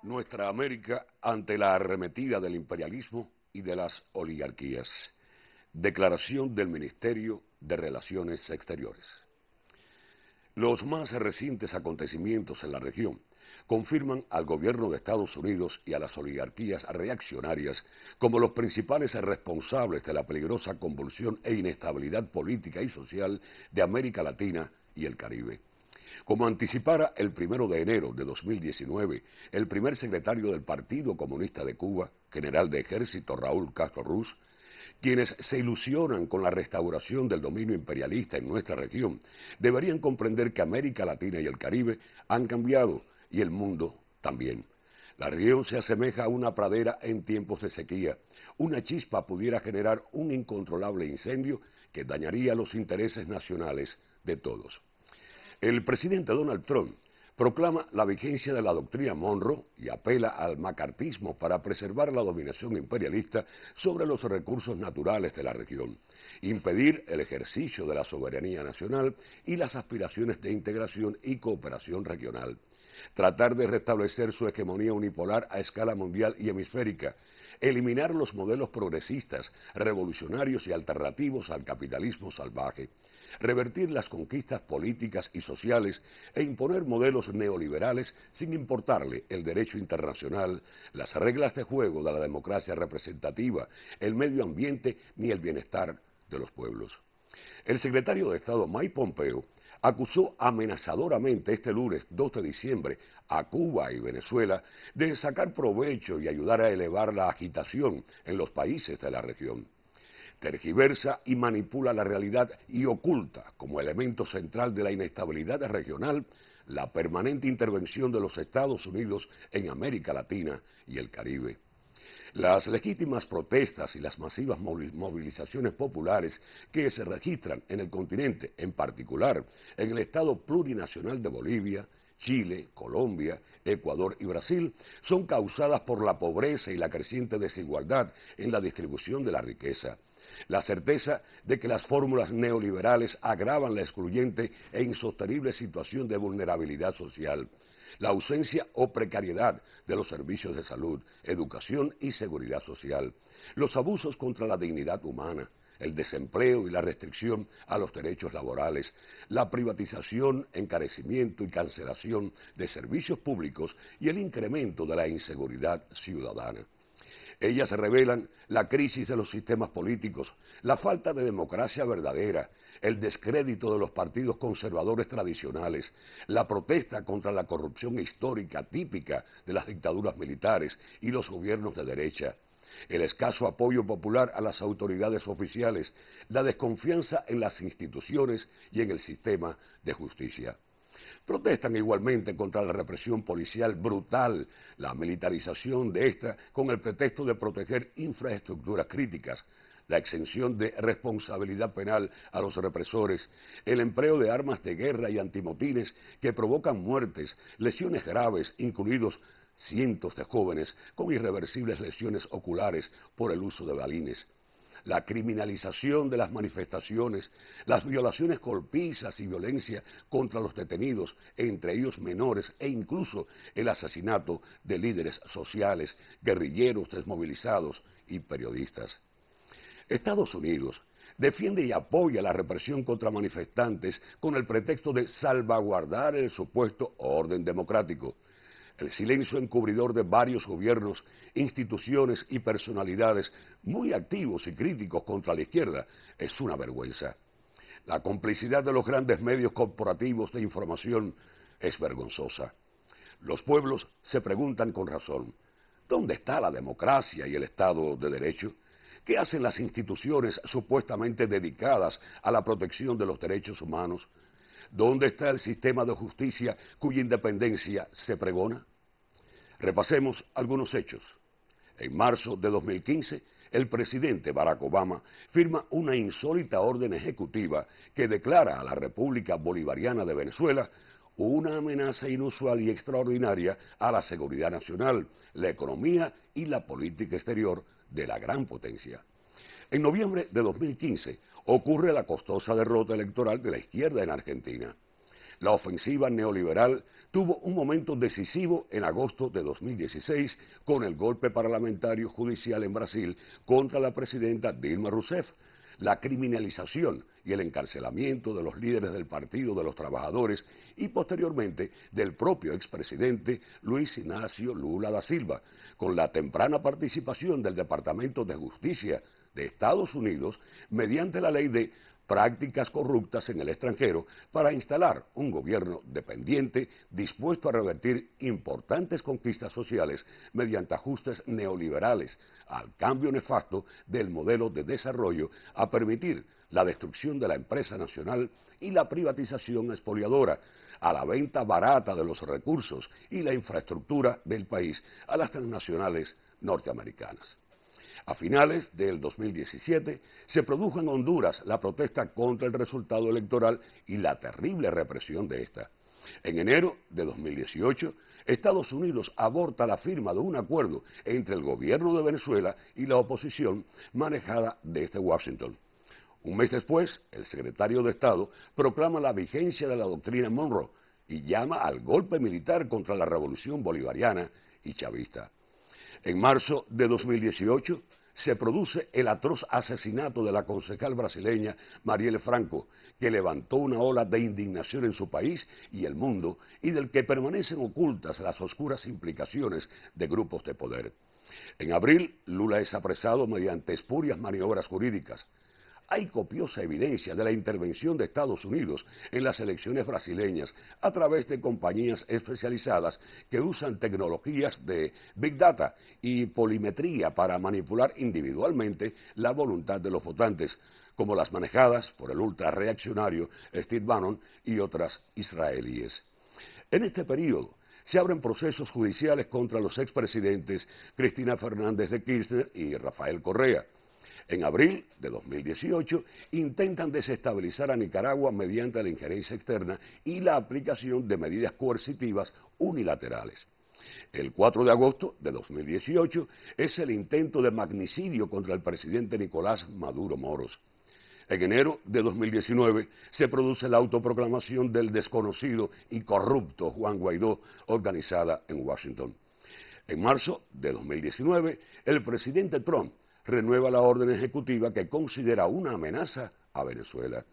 Nuestra América ante la arremetida del imperialismo y de las oligarquías. Declaración del Ministerio de Relaciones Exteriores. Los más recientes acontecimientos en la región confirman al gobierno de Estados Unidos y a las oligarquías reaccionarias como los principales responsables de la peligrosa convulsión e inestabilidad política y social de América Latina y el Caribe. Como anticipara el 1 de enero de 2019 el primer secretario del Partido Comunista de Cuba, general de ejército Raúl Castro Ruz, quienes se ilusionan con la restauración del dominio imperialista en nuestra región deberían comprender que América Latina y el Caribe han cambiado y el mundo también. La región se asemeja a una pradera en tiempos de sequía. Una chispa pudiera generar un incontrolable incendio que dañaría los intereses nacionales de todos. El presidente Donald Trump proclama la vigencia de la doctrina Monroe y apela al macartismo para preservar la dominación imperialista sobre los recursos naturales de la región, impedir el ejercicio de la soberanía nacional y las aspiraciones de integración y cooperación regional, tratar de restablecer su hegemonía unipolar a escala mundial y hemisférica, eliminar los modelos progresistas, revolucionarios y alternativos al capitalismo salvaje, revertir las conquistas políticas y sociales e imponer modelos neoliberales sin importarle el derecho internacional, las reglas de juego de la democracia representativa, el medio ambiente ni el bienestar de los pueblos. El secretario de Estado Mike Pompeo acusó amenazadoramente este lunes 2 de diciembre a Cuba y Venezuela de sacar provecho y ayudar a elevar la agitación en los países de la región. Tergiversa y manipula la realidad y oculta como elemento central de la inestabilidad regional la permanente intervención de los Estados Unidos en América Latina y el Caribe. Las legítimas protestas y las masivas movilizaciones populares que se registran en el continente, en particular en el Estado plurinacional de Bolivia, Chile, Colombia, Ecuador y Brasil, son causadas por la pobreza y la creciente desigualdad en la distribución de la riqueza. La certeza de que las fórmulas neoliberales agravan la excluyente e insostenible situación de vulnerabilidad social, la ausencia o precariedad de los servicios de salud, educación y seguridad social, los abusos contra la dignidad humana, el desempleo y la restricción a los derechos laborales, la privatización, encarecimiento y cancelación de servicios públicos y el incremento de la inseguridad ciudadana. Ellas revelan la crisis de los sistemas políticos, la falta de democracia verdadera, el descrédito de los partidos conservadores tradicionales, la protesta contra la corrupción histórica típica de las dictaduras militares y los gobiernos de derecha, el escaso apoyo popular a las autoridades oficiales, la desconfianza en las instituciones y en el sistema de justicia. Protestan igualmente contra la represión policial brutal, la militarización de esta con el pretexto de proteger infraestructuras críticas, la exención de responsabilidad penal a los represores, el empleo de armas de guerra y antimotines que provocan muertes, lesiones graves, incluidos cientos de jóvenes con irreversibles lesiones oculares por el uso de balines. La criminalización de las manifestaciones, las violaciones golpizas y violencia contra los detenidos, entre ellos menores, e incluso el asesinato de líderes sociales, guerrilleros desmovilizados y periodistas. Estados Unidos defiende y apoya la represión contra manifestantes con el pretexto de salvaguardar el supuesto orden democrático. El silencio encubridor de varios gobiernos, instituciones y personalidades muy activos y críticos contra la izquierda es una vergüenza. La complicidad de los grandes medios corporativos de información es vergonzosa. Los pueblos se preguntan con razón, ¿dónde está la democracia y el Estado de Derecho? ¿Qué hacen las instituciones supuestamente dedicadas a la protección de los derechos humanos? ¿Dónde está el sistema de justicia cuya independencia se pregona? Repasemos algunos hechos. En marzo de 2015, el presidente Barack Obama firma una insólita orden ejecutiva que declara a la República Bolivariana de Venezuela una amenaza inusual y extraordinaria a la seguridad nacional, la economía y la política exterior de la gran potencia. En noviembre de 2015 ocurre la costosa derrota electoral de la izquierda en Argentina. La ofensiva neoliberal tuvo un momento decisivo en agosto de 2016 con el golpe parlamentario judicial en Brasil contra la presidenta Dilma Rousseff, la criminalización y el encarcelamiento de los líderes del Partido de los Trabajadores y posteriormente del propio expresidente Luis Inácio Lula da Silva, con la temprana participación del Departamento de Justicia de Estados Unidos mediante la ley de prácticas corruptas en el extranjero para instalar un gobierno dependiente dispuesto a revertir importantes conquistas sociales mediante ajustes neoliberales al cambio nefasto del modelo de desarrollo, a permitir la destrucción de la empresa nacional y la privatización expoliadora, a la venta barata de los recursos y la infraestructura del país a las transnacionales norteamericanas. A finales del 2017 se produjo en Honduras la protesta contra el resultado electoral y la terrible represión de esta. En enero de 2018, Estados Unidos aborta la firma de un acuerdo entre el gobierno de Venezuela y la oposición manejada desde Washington. Un mes después, el secretario de Estado proclama la vigencia de la doctrina Monroe y llama al golpe militar contra la revolución bolivariana y chavista. En marzo de 2018 se produce el atroz asesinato de la concejal brasileña Marielle Franco, que levantó una ola de indignación en su país y el mundo y del que permanecen ocultas las oscuras implicaciones de grupos de poder. En abril, Lula es apresado mediante espurias maniobras jurídicas. Hay copiosa evidencia de la intervención de Estados Unidos en las elecciones brasileñas a través de compañías especializadas que usan tecnologías de Big Data y polimetría para manipular individualmente la voluntad de los votantes, como las manejadas por el ultrarreaccionario Steve Bannon y otras israelíes. En este periodo se abren procesos judiciales contra los expresidentes Cristina Fernández de Kirchner y Rafael Correa. En abril de 2018 intentan desestabilizar a Nicaragua mediante la injerencia externa y la aplicación de medidas coercitivas unilaterales. El 4 de agosto de 2018 es el intento de magnicidio contra el presidente Nicolás Maduro Moros. En enero de 2019 se produce la autoproclamación del desconocido y corrupto Juan Guaidó, organizada en Washington. En marzo de 2019, el presidente Trump renueva la orden ejecutiva que considera una amenaza a Venezuela.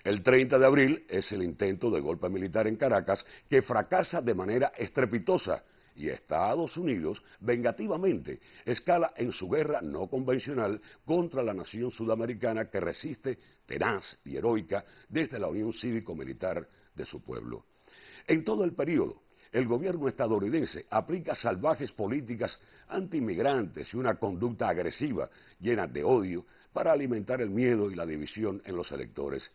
El 30 de abril es el intento de golpe militar en Caracas que fracasa de manera estrepitosa y Estados Unidos vengativamente escala en su guerra no convencional contra la nación sudamericana que resiste tenaz y heroica desde la unión cívico-militar de su pueblo. En todo el periodo, el gobierno estadounidense aplica salvajes políticas antiinmigrantes y una conducta agresiva llena de odio para alimentar el miedo y la división en los electores.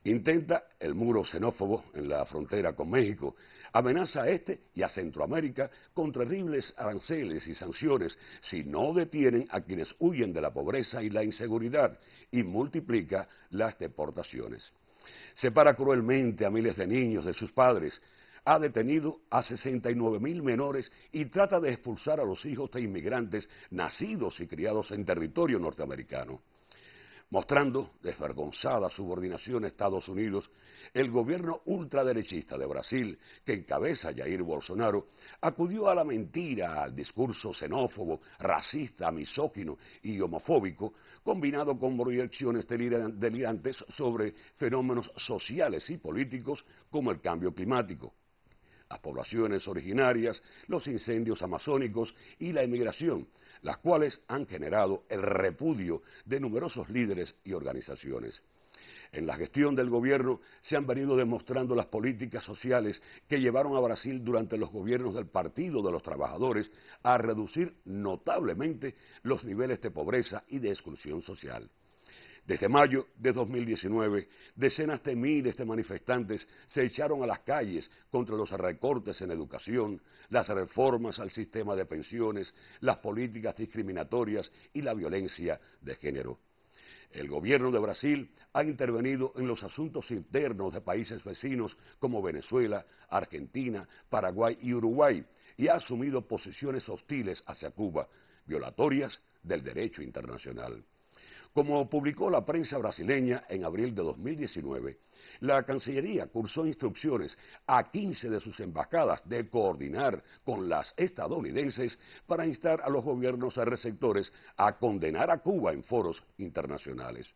Intenta el muro xenófobo en la frontera con México, amenaza a este y a Centroamérica con terribles aranceles y sanciones si no detienen a quienes huyen de la pobreza y la inseguridad y multiplica las deportaciones. Separa cruelmente a miles de niños de sus padres, ha detenido a 69.000 menores y trata de expulsar a los hijos de inmigrantes nacidos y criados en territorio norteamericano. Mostrando desvergonzada subordinación a Estados Unidos, el gobierno ultraderechista de Brasil, que encabeza Jair Bolsonaro, acudió a la mentira, al discurso xenófobo, racista, misógino y homofóbico, combinado con proyecciones delirantes sobre fenómenos sociales y políticos como el cambio climático, las poblaciones originarias, los incendios amazónicos y la emigración, las cuales han generado el repudio de numerosos líderes y organizaciones. En la gestión del gobierno se han venido demostrando las políticas sociales que llevaron a Brasil durante los gobiernos del Partido de los Trabajadores a reducir notablemente los niveles de pobreza y de exclusión social. Desde mayo de 2019, decenas de miles de manifestantes se echaron a las calles contra los recortes en educación, las reformas al sistema de pensiones, las políticas discriminatorias y la violencia de género. El gobierno de Brasil ha intervenido en los asuntos internos de países vecinos como Venezuela, Argentina, Paraguay y Uruguay y ha asumido posiciones hostiles hacia Cuba, violatorias del derecho internacional. Como publicó la prensa brasileña en abril de 2019, la Cancillería cursó instrucciones a 15 de sus embajadas de coordinar con las estadounidenses para instar a los gobiernos receptores a condenar a Cuba en foros internacionales.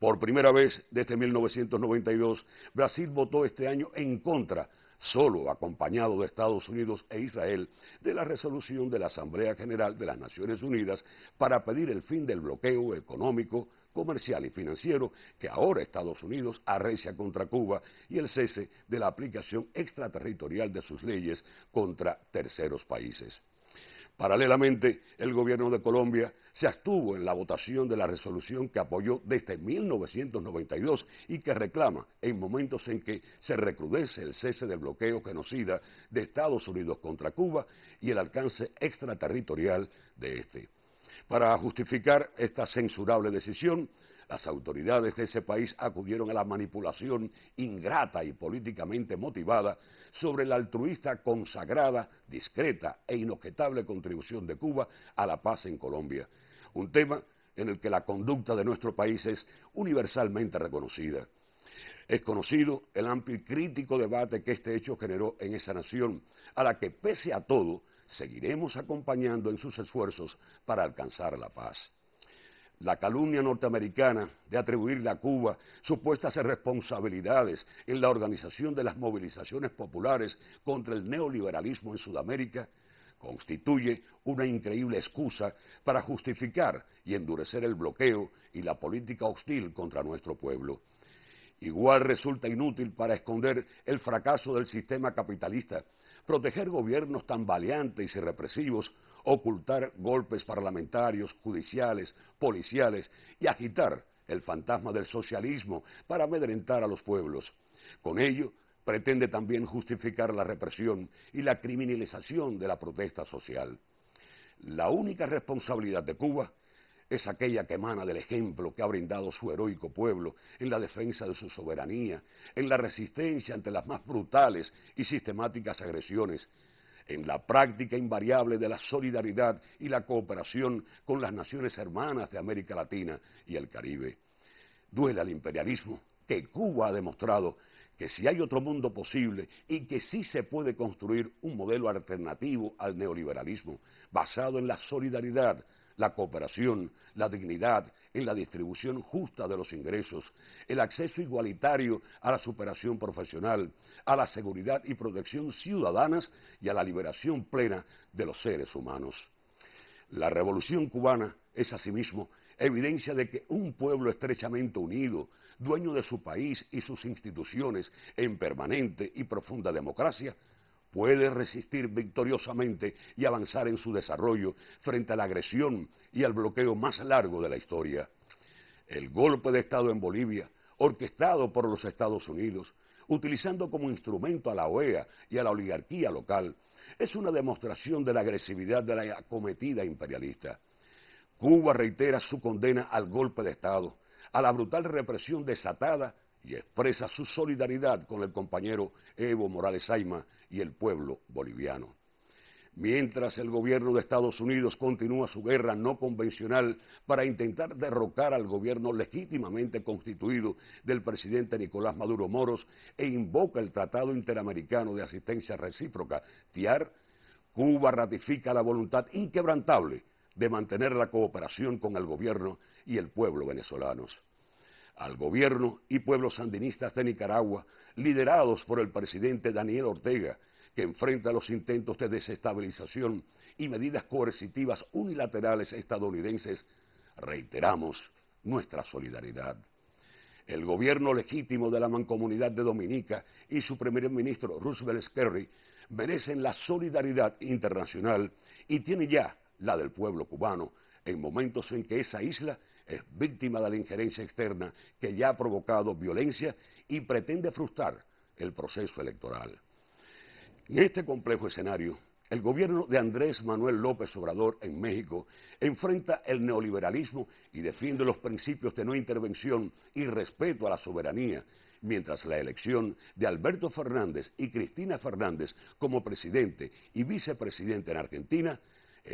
Por primera vez desde 1992, Brasil votó este año en contra, solo acompañado de Estados Unidos e Israel, de la resolución de la Asamblea General de las Naciones Unidas para pedir el fin del bloqueo económico, comercial y financiero que ahora Estados Unidos arrecia contra Cuba y el cese de la aplicación extraterritorial de sus leyes contra terceros países. Paralelamente, el gobierno de Colombia se abstuvo en la votación de la resolución que apoyó desde 1992 y que reclama, en momentos en que se recrudece el cese del bloqueo genocida de Estados Unidos contra Cuba y el alcance extraterritorial de este. Para justificar esta censurable decisión, las autoridades de ese país acudieron a la manipulación ingrata y políticamente motivada sobre la altruista, consagrada, discreta e inobjetable contribución de Cuba a la paz en Colombia, un tema en el que la conducta de nuestro país es universalmente reconocida. Es conocido el amplio y crítico debate que este hecho generó en esa nación, a la que pese a todo seguiremos acompañando en sus esfuerzos para alcanzar la paz. La calumnia norteamericana de atribuirle a Cuba supuestas responsabilidades en la organización de las movilizaciones populares contra el neoliberalismo en Sudamérica constituye una increíble excusa para justificar y endurecer el bloqueo y la política hostil contra nuestro pueblo. Igual resulta inútil para esconder el fracaso del sistema capitalista, proteger gobiernos tambaleantes y represivos, ocultar golpes parlamentarios, judiciales, policiales y agitar el fantasma del socialismo para amedrentar a los pueblos. Con ello, pretende también justificar la represión y la criminalización de la protesta social. La única responsabilidad de Cuba es aquella que emana del ejemplo que ha brindado su heroico pueblo en la defensa de su soberanía, en la resistencia ante las más brutales y sistemáticas agresiones, en la práctica invariable de la solidaridad y la cooperación con las naciones hermanas de América Latina y el Caribe. Duele al imperialismo que Cuba ha demostrado que si hay otro mundo posible y que sí se puede construir un modelo alternativo al neoliberalismo, basado en la solidaridad, la cooperación, la dignidad, en la distribución justa de los ingresos, el acceso igualitario a la superación profesional, a la seguridad y protección ciudadanas y a la liberación plena de los seres humanos. La revolución cubana es asimismo evidencia de que un pueblo estrechamente unido, dueño de su país y sus instituciones en permanente y profunda democracia, puede resistir victoriosamente y avanzar en su desarrollo frente a la agresión y al bloqueo más largo de la historia. El golpe de Estado en Bolivia, orquestado por los Estados Unidos, utilizando como instrumento a la OEA y a la oligarquía local, es una demostración de la agresividad de la acometida imperialista. Cuba reitera su condena al golpe de Estado, a la brutal represión desatada y expresa su solidaridad con el compañero Evo Morales Ayma y el pueblo boliviano. Mientras el gobierno de Estados Unidos continúa su guerra no convencional para intentar derrocar al gobierno legítimamente constituido del presidente Nicolás Maduro Moros e invoca el Tratado Interamericano de Asistencia Recíproca, TIAR, Cuba ratifica la voluntad inquebrantable de mantener la cooperación con el gobierno y el pueblo venezolanos. Al gobierno y pueblos sandinistas de Nicaragua, liderados por el presidente Daniel Ortega, que enfrenta los intentos de desestabilización y medidas coercitivas unilaterales estadounidenses, reiteramos nuestra solidaridad. El gobierno legítimo de la Mancomunidad de Dominica y su primer ministro Roosevelt Sperry merecen la solidaridad internacional y tiene ya la del pueblo cubano en momentos en que esa isla es víctima de la injerencia externa que ya ha provocado violencia y pretende frustrar el proceso electoral. En este complejo escenario, el gobierno de Andrés Manuel López Obrador en México enfrenta el neoliberalismo y defiende los principios de no intervención y respeto a la soberanía, mientras la elección de Alberto Fernández y Cristina Fernández como presidente y vicepresidente en Argentina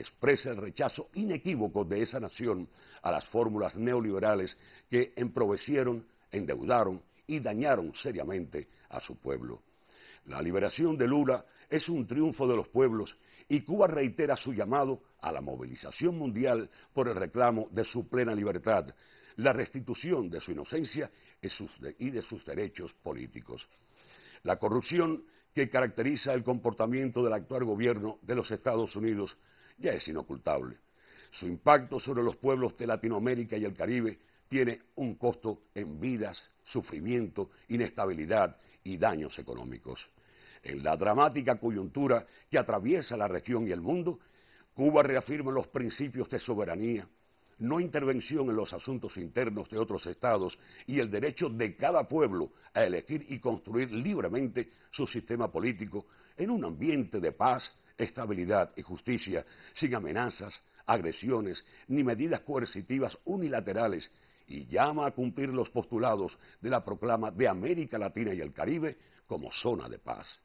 expresa el rechazo inequívoco de esa nación a las fórmulas neoliberales que empobrecieron, endeudaron y dañaron seriamente a su pueblo. La liberación de Lula es un triunfo de los pueblos y Cuba reitera su llamado a la movilización mundial por el reclamo de su plena libertad, la restitución de su inocencia y de sus derechos políticos. La corrupción que caracteriza el comportamiento del actual gobierno de los Estados Unidos ya es inocultable. Su impacto sobre los pueblos de Latinoamérica y el Caribe tiene un costo en vidas, sufrimiento, inestabilidad y daños económicos. En la dramática coyuntura que atraviesa la región y el mundo, Cuba reafirma los principios de soberanía, no intervención en los asuntos internos de otros estados y el derecho de cada pueblo a elegir y construir libremente su sistema político en un ambiente de paz, estabilidad y justicia, sin amenazas, agresiones ni medidas coercitivas unilaterales, y llama a cumplir los postulados de la proclama de América Latina y el Caribe como zona de paz.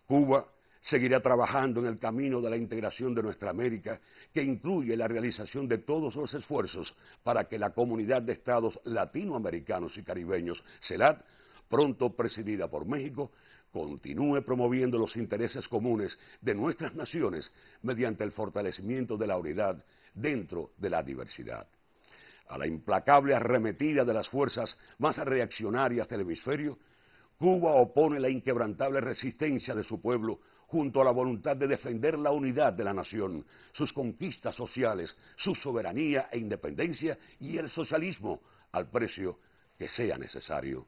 Cuba seguirá trabajando en el camino de la integración de nuestra América, que incluye la realización de todos los esfuerzos para que la Comunidad de Estados Latinoamericanos y Caribeños, CELAC, pronto presidida por México, continúe promoviendo los intereses comunes de nuestras naciones mediante el fortalecimiento de la unidad dentro de la diversidad. A la implacable arremetida de las fuerzas más reaccionarias del hemisferio, Cuba opone la inquebrantable resistencia de su pueblo junto a la voluntad de defender la unidad de la nación, sus conquistas sociales, su soberanía e independencia y el socialismo al precio que sea necesario.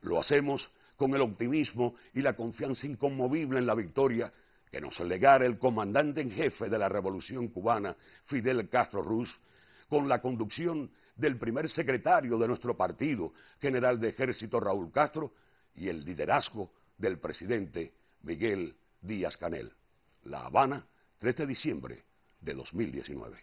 Lo hacemos con el optimismo y la confianza inconmovible en la victoria que nos legara el comandante en jefe de la Revolución Cubana, Fidel Castro Ruz, con la conducción del primer secretario de nuestro partido, general de ejército Raúl Castro, y el liderazgo del presidente Miguel Díaz-Canel. La Habana, 3 de diciembre de 2019.